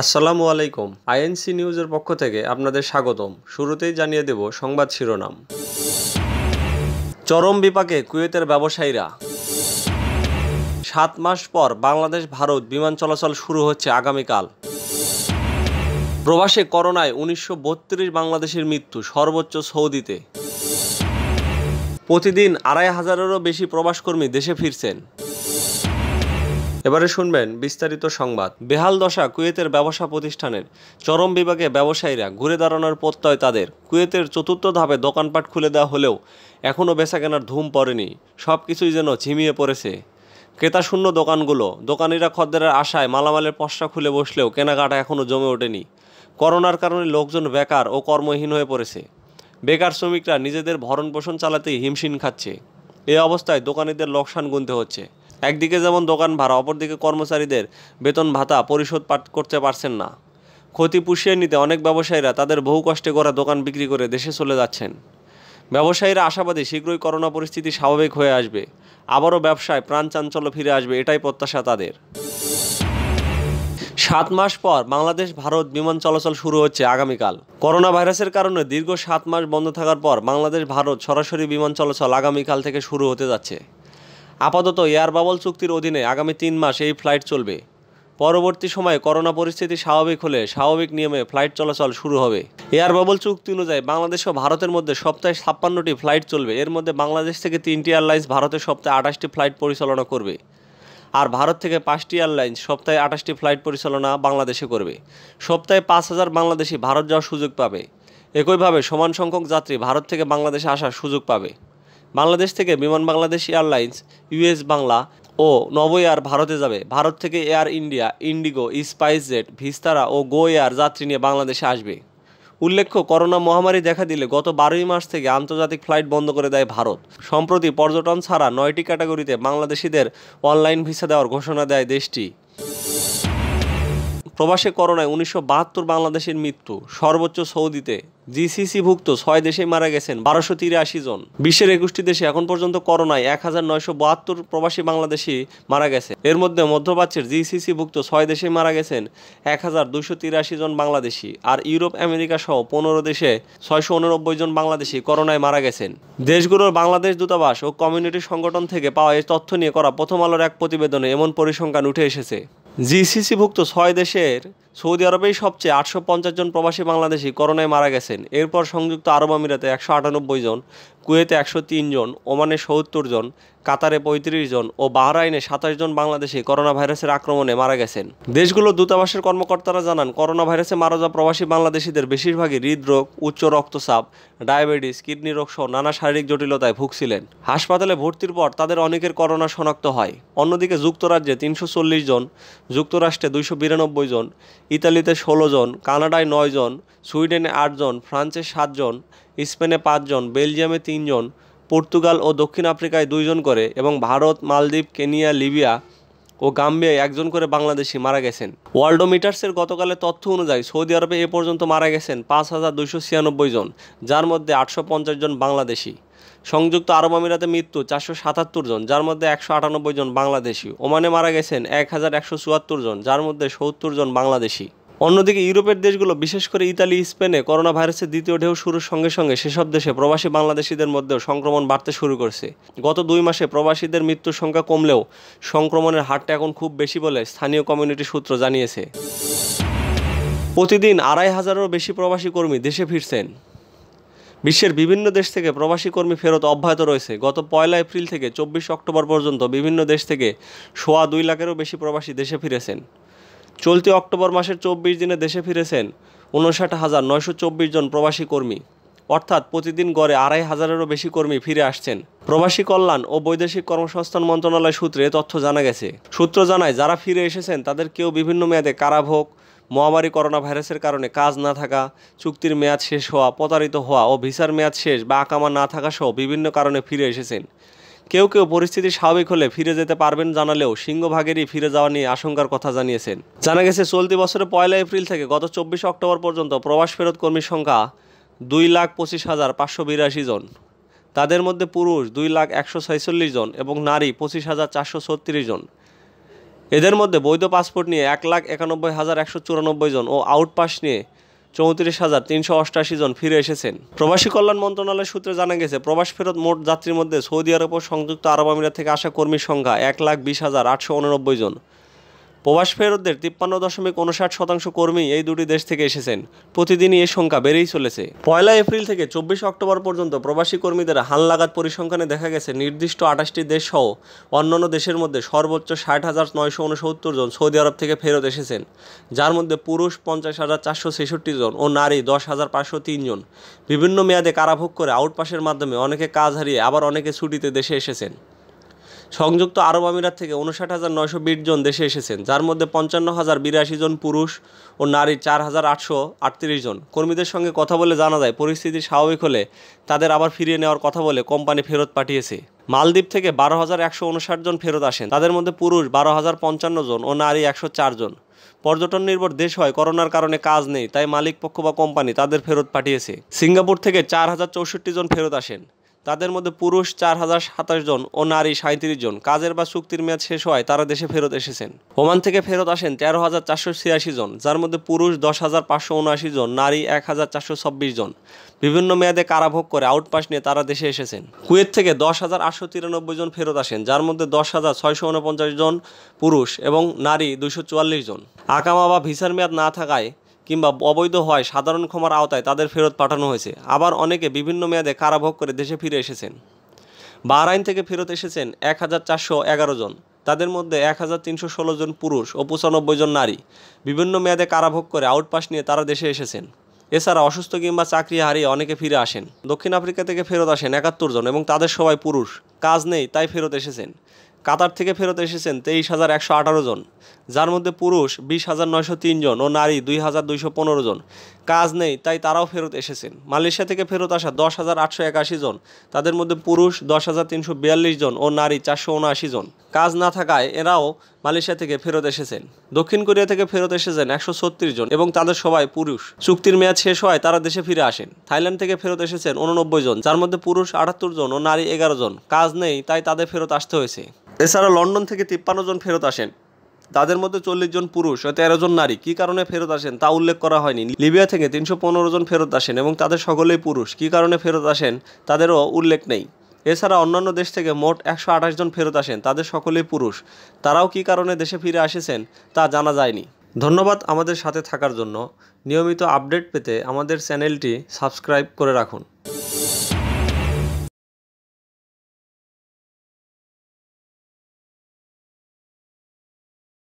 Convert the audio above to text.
আসসালামু আলাইকুম। আইএনসি নিউজের পক্ষ থেকে আপনাদের স্বাগতম। শুরুতেই জানিয়ে দেব সংবাদ শিরোনাম। চরম বিপাকে কুয়েতের ব্যবসায়ীরা। 7 মাস পর বাংলাদেশ ভারত বিমান চলাচল শুরু হচ্ছে আগামীকাল। প্রবাসে করোনায় 1932 বাংলাদেশের মৃত্যু, সর্বোচ্চ সৌদিতে। প্রতিদিন 2500-এরও বেশি প্রবাসকর্মী দেশে ফিরছেন। এবারে শুনবেন বিস্তারিত সংবাদ। বেহাল দশা কুয়েতের ব্যবসা প্রতিষ্ঠানের। চরম বিভাগে ব্যবসায়ীরা, ঘুরে দাঁড়ানোর প্রত্যয় তাদের। কুয়েতের চতুর্থ ধাপে দোকানপাট খুলে দেওয়া হলেও এখনও বেচাকেনার ধুম পড়েনি। সব কিছুই যেন ঝিমিয়ে পড়েছে। ক্রেতাশূন্য দোকানগুলো। দোকানিরা খদ্দেরের আশায় মালামালের পসরা খুলে বসলেও কেনাকাটা এখনও জমে ওঠেনি। করোনার কারণে লোকজন বেকার ও কর্মহীন হয়ে পড়েছে। বেকার শ্রমিকরা নিজেদের ভরণ পোষণ চালাতেই হিমশিম খাচ্ছে। এই অবস্থায় দোকানিদের লোকসান গুনতে হচ্ছে। একদিকে যেমন দোকান ভাড়া, অপরদিকে কর্মচারীদের বেতন ভাতা পরিশোধ করতে পারছেন না। ক্ষতি পুষিয়ে নিতে অনেক ব্যবসায়ীরা তাদের বহু কষ্টে গড়া দোকান বিক্রি করে দেশে চলে যাচ্ছেন। ব্যবসায়ীরা আশাবাদী শীঘ্রই করোনা পরিস্থিতি স্বাভাবিক হয়ে আসবে, আবারও ব্যবসায় প্রাণ চাঞ্চল্য ফিরে আসবে, এটাই প্রত্যাশা তাদের। 7 মাস পর বাংলাদেশ ভারত বিমান চলাচল শুরু হচ্ছে আগামীকাল। করোনা ভাইরাসের কারণে দীর্ঘ 7 মাস বন্ধ থাকার পর বাংলাদেশ ভারত সরাসরি বিমান চলাচল আগামীকাল থেকে শুরু হতে যাচ্ছে। আপাতত এয়ার বাবল চুক্তির অধীনে আগামী 3 মাস এই ফ্লাইট চলবে। পরবর্তী সময়ে করোনা পরিস্থিতি স্বাভাবিক হলে স্বাভাবিক নিয়মে ফ্লাইট চলাচল শুরু হবে। এয়ার বাবল চুক্তি অনুযায়ী বাংলাদেশ ও ভারতের মধ্যে সপ্তাহে 56টি ফ্লাইট চলবে। এর মধ্যে বাংলাদেশ থেকে 3টি এয়ারলাইন্স ভারতের সপ্তাহে 28টি ফ্লাইট পরিচালনা করবে, আর ভারত থেকে 5টি এয়ারলাইন্স সপ্তাহে 28টি ফ্লাইট পরিচালনা বাংলাদেশে করবে। সপ্তাহে 5000 বাংলাদেশি ভারত যাওয়ার সুযোগ পাবে। একইভাবে সমান সংখ্যক যাত্রী ভারত থেকে বাংলাদেশে আসার সুযোগ পাবে। বাংলাদেশ থেকে বিমান বাংলাদেশ এয়ারলাইন্স, ইউএস বাংলা ও নভো এয়ার ভারতে যাবে। ভারত থেকে Air India, IndiGo, SpiceJet, Vistara ও গো এয়ার যাত্রী নিয়ে বাংলাদেশে আসবে। উল্লেখ্য, করোনা মহামারী দেখা দিলে গত 12ই মার্চ থেকে আন্তর্জাতিক ফ্লাইট বন্ধ করে দেয় ভারত। সম্প্রতি পর্যটন ছাড়া 9টি ক্যাটাগরিতে বাংলাদেশিদের অনলাইন ভিসা দেওয়ার ঘোষণা দেয় দেশটি। প্রবাসে করোনায় 1972 বাংলাদেশের মৃত্যু, সর্বোচ্চ সৌদিতে। জিসিসিভুক্ত 6 দেশেই মারা গেছেন 1283 জন। বিশ্বের 21টি দেশে এখন পর্যন্ত করোনায় 1972 প্রবাসী বাংলাদেশি মারা গেছে। এর মধ্যে মধ্যপ্রাচ্যের জিসিসিভুক্ত 6 দেশেই মারা গেছেন 1283 জন বাংলাদেশি, আর ইউরোপ, আমেরিকা সহ 15 দেশে 689 জন বাংলাদেশি করোনায় মারা গেছেন। দেশগুলোর বাংলাদেশ দূতাবাস ও কমিউনিটি সংগঠন থেকে পাওয়া এই তথ্য নিয়ে করা প্রথম আলোর এক প্রতিবেদনে এমন পরিসংখ্যান উঠে এসেছে। জিসিসিভুক্ত 6 দেশের সৌদি আরবেই সবচেয়ে 850 জন প্রবাসী বাংলাদেশি করোনায় মারা গেছেন। এরপর সংযুক্ত আরব আমিরাতে 198 জন, কুয়েতে 103 জন, ওমানে 70 জন, কাতারে 35 জন ও বাহরাইনে 27 জন বাংলাদেশি করোনা ভাইরাসের আক্রমণে মারা গেছেন। দেশগুলোর দূতাবাসের কর্মকর্তারা জানান, করোনা ভাইরাসে মারা যাওয়া প্রবাসী বাংলাদেশিদের বেশিরভাগই হৃদরোগ, উচ্চ রক্তচাপ, ডায়াবেটিস, কিডনি রোগ সহ নানা শারীরিক জটিলতায় ভুগছিলেন। হাসপাতালে ভর্তির পর তাদের অনেকের করোনা শনাক্ত হয়। অন্যদিকে যুক্তরাজ্যে 340 জন, যুক্তরাষ্ট্রে 292 জন, ইতালিতে 16 জন, কানাডায় 9 জন, সুইডেনে 8 জন, ফ্রান্সে 7 জন, স্পেনে 5 জন, বেলজিয়ামে 3 জন, পর্তুগাল ও দক্ষিণ আফ্রিকায় 2 জন করে এবং ভারত, মালদ্বীপ, কেনিয়া, লিবিয়া ও গাম্বিয়ায় 1 জন করে বাংলাদেশি মারা গেছেন। ওয়ার্ল্ডোমিটার্সের গতকালের তথ্য অনুযায়ী সৌদি আরবে এ পর্যন্ত মারা গেছেন 5296 জন, যার মধ্যে 850 জন বাংলাদেশি। সংযুক্ত আরব আমিরাতে মৃত্যু 477 জন, যার মধ্যে 198 জন বাংলাদেশি। ওমানে মারা গেছেন 1174 জন, যার মধ্যে 70 জন বাংলাদেশি। অন্যদিকে ইউরোপের দেশগুলো, বিশেষ করে ইতালি, স্পেনে করোনা ভাইরাসের দ্বিতীয় ঢেউ শুরুর সঙ্গে সঙ্গে সেসব দেশে প্রবাসী বাংলাদেশিদের মধ্যেও সংক্রমণ বাড়তে শুরু করছে। গত 2 মাসে প্রবাসীদের মৃত্যুর সংখ্যা কমলেও সংক্রমণের হারটা এখন খুব বেশি বলে স্থানীয় কমিউনিটি সূত্র জানিয়েছে। প্রতিদিন 2500-এরও বেশি প্রবাসী কর্মী দেশে ফিরছেন। বিশ্বের বিভিন্ন দেশ থেকে প্রবাসী কর্মী ফেরত অব্যাহত রয়েছে। গত 1 এপ্রিল থেকে 24 অক্টোবর পর্যন্ত বিভিন্ন দেশ থেকে 2.25 লাখেরও বেশি প্রবাসী দেশে ফিরেছেন। চলতি অক্টোবর মাসের 24 দিনে দেশে ফিরেছেন 59,924 জন প্রবাসী কর্মী, অর্থাৎ প্রতিদিন গড়ে 2500-এরও বেশি কর্মী ফিরে আসছেন। প্রবাসী কল্যাণ ও বৈদেশিক কর্মসংস্থান মন্ত্রণালয় সূত্রে তথ্য জানা গেছে। সূত্র জানায়, যারা ফিরে এসেছেন তাদের কেউ বিভিন্ন মেয়াদে কারাভোগ, মহামারী করোনা ভাইরাসের কারণে কাজ না থাকা, চুক্তির মেয়াদ শেষ হওয়া, প্রতারিত হওয়া ও ভিসার মেয়াদ শেষ বা আকামা না থাকা সহ বিভিন্ন কারণে ফিরে এসেছেন। কেউ কেউ পরিস্থিতি স্বাভাবিক হলে ফিরে যেতে পারবেন জানালেও সিংহভাগেরই ফিরে যাওয়া নিয়ে আশঙ্কার কথা জানিয়েছেন। জানা গেছে, চলতি বছরের 1 এপ্রিল থেকে গত 24 অক্টোবর পর্যন্ত প্রবাস ফেরত কর্মীর সংখ্যা 2,25,582 জন। তাদের মধ্যে পুরুষ 2,146 জন এবং নারী 25,436 জন। এদের মধ্যে বৈধ পাসপোর্ট নিয়ে 1,91,194 জন ও আউটপাস নিয়ে 34,388 জন ফিরে এসেছেন। প্রবাসী কল্যাণ মন্ত্রণালয় সূত্রে জানা গেছে, প্রবাস ফেরত মোট যাত্রীর মধ্যে সৌদি আরব ও সংযুক্ত আরব আমিরাত থেকে আসা কর্মীর সংখ্যা 1,20,889 জন। প্রবাস ফেরতদের 53.59% কর্মী এই দুটি দেশ থেকে এসেছেন। প্রতিদিনই এই সংখ্যা বেড়েই চলেছে। 1 এপ্রিল থেকে 24 অক্টোবর পর্যন্ত প্রবাসী কর্মীদের হালনাগাদ পরিসংখ্যানে দেখা গেছে নির্দিষ্ট 28টি দেশ সহ অন্যান্য দেশের মধ্যে সর্বোচ্চ 60,969 জন সৌদি আরব থেকে ফেরত এসেছেন, যার মধ্যে পুরুষ 50,466 জন ও নারী 10,503 জন। বিভিন্ন মেয়াদে কারাভোগ করে আউটপাসের মাধ্যমে অনেকে কাজ হারিয়ে আবার অনেকে ছুটিতে দেশে এসেছেন। সংযুক্ত আরব আমিরাত থেকে 59,920 জন দেশে এসেছেন, যার মধ্যে 55,082 জন পুরুষ ও নারী 4,838 জন। কর্মীদের সঙ্গে কথা বলে জানা যায়, পরিস্থিতি স্বাভাবিক হলে তাদের আবার ফিরিয়ে নেওয়ার কথা বলে কোম্পানি ফেরত পাঠিয়েছে। মালদ্বীপ থেকে 12,159 জন ফেরত আসেন, তাদের মধ্যে পুরুষ 12,055 জন ও নারী 104 জন। পর্যটন নির্ভর দেশ হয়, করোনার কারণে কাজ নেই, তাই মালিক পক্ষ বা কোম্পানি তাদের ফেরত পাঠিয়েছে। সিঙ্গাপুর থেকে 4,064 জন ফেরত আসেন, তাদের মধ্যে পুরুষ 4,027 জন ও নারী 37 জন। কাজের বা চুক্তির মেয়াদ শেষ হওয়ায় তারা দেশে ফেরত এসেছেন। ওমান থেকে ফেরত আসেন 13,486 জন, যার মধ্যে পুরুষ 10,579 জন, নারী 1,426 জন। বিভিন্ন মেয়াদে কারাভোগ করে আউটপাস নিয়ে তারা দেশে এসেছেন। কুয়েত থেকে 10,893 জন ফেরত আসেন, যার মধ্যে 10,649 জন পুরুষ এবং নারী 244 জন। আকামা বা ভিসার মেয়াদ না থাকায় কিংবা অবৈধ হয় সাধারণ ক্ষমার আওতায় তাদের ফেরত পাঠানো হয়েছে। আবার অনেকে বিভিন্ন মেয়াদে কারাভোগ করে দেশে ফিরে এসেছেন। বাহরাইন থেকে ফেরত এসেছেন 1,411 জন, তাদের মধ্যে 1,316 জন পুরুষ ও 95 জন নারী। বিভিন্ন মেয়াদে কারাভোগ করে আউটপাস নিয়ে তারা দেশে এসেছেন। এছাড়া অসুস্থ কিংবা চাকরি হারিয়ে অনেকে ফিরে আসেন। দক্ষিণ আফ্রিকা থেকে ফেরত আসেন 71 জন এবং তাদের সবাই পুরুষ, কাজ নেই তাই ফেরত এসেছেন। কাতার থেকে ফেরত এসেছেন 23,118 জন, যার মধ্যে পুরুষ 20,903 জন ও নারী 2,215 জন। কাজ নেই তাই তারাও ফেরত এসেছেন। মালয়েশিয়া থেকে ফেরত আসা 10,881 জন, তাদের মধ্যে পুরুষ 10,342 জন ও নারী 479 জন। কাজ না থাকায় এরাও মালয়েশিয়া থেকে ফেরত এসেছেন। দক্ষিণ কোরিয়া থেকে ফেরত এসেছেন 136 জন এবং তাদের সবাই পুরুষ। চুক্তির মেয়াদ শেষ হয় তারা দেশে ফিরে আসেন। থাইল্যান্ড থেকে ফেরত এসেছেন 89 জন, যার মধ্যে পুরুষ 78 জন ও নারী 11 জন। কাজ নেই তাই তাদের ফেরত আসতে হয়েছে। এছাড়া লন্ডন থেকে 53 জন ফেরত আসেন, তাদের মধ্যে 40 জন পুরুষ ও 13 জন নারী। কী কারণে ফেরত আসেন তা উল্লেখ করা হয়নি। লিবিয়া থেকে 315 জন ফেরত আসেন এবং তাদের সকলেই পুরুষ। কী কারণে ফেরত আসেন তাদেরও উল্লেখ নেই। এছাড়া অন্যান্য দেশ থেকে মোট 128 জন ফেরত আসেন, তাদের সকলেই পুরুষ। তারাও কী কারণে দেশে ফিরে এসেছেন তা জানা যায়নি। ধন্যবাদ আমাদের সাথে থাকার জন্য। নিয়মিত আপডেট পেতে আমাদের চ্যানেলটি সাবস্ক্রাইব করে রাখুন।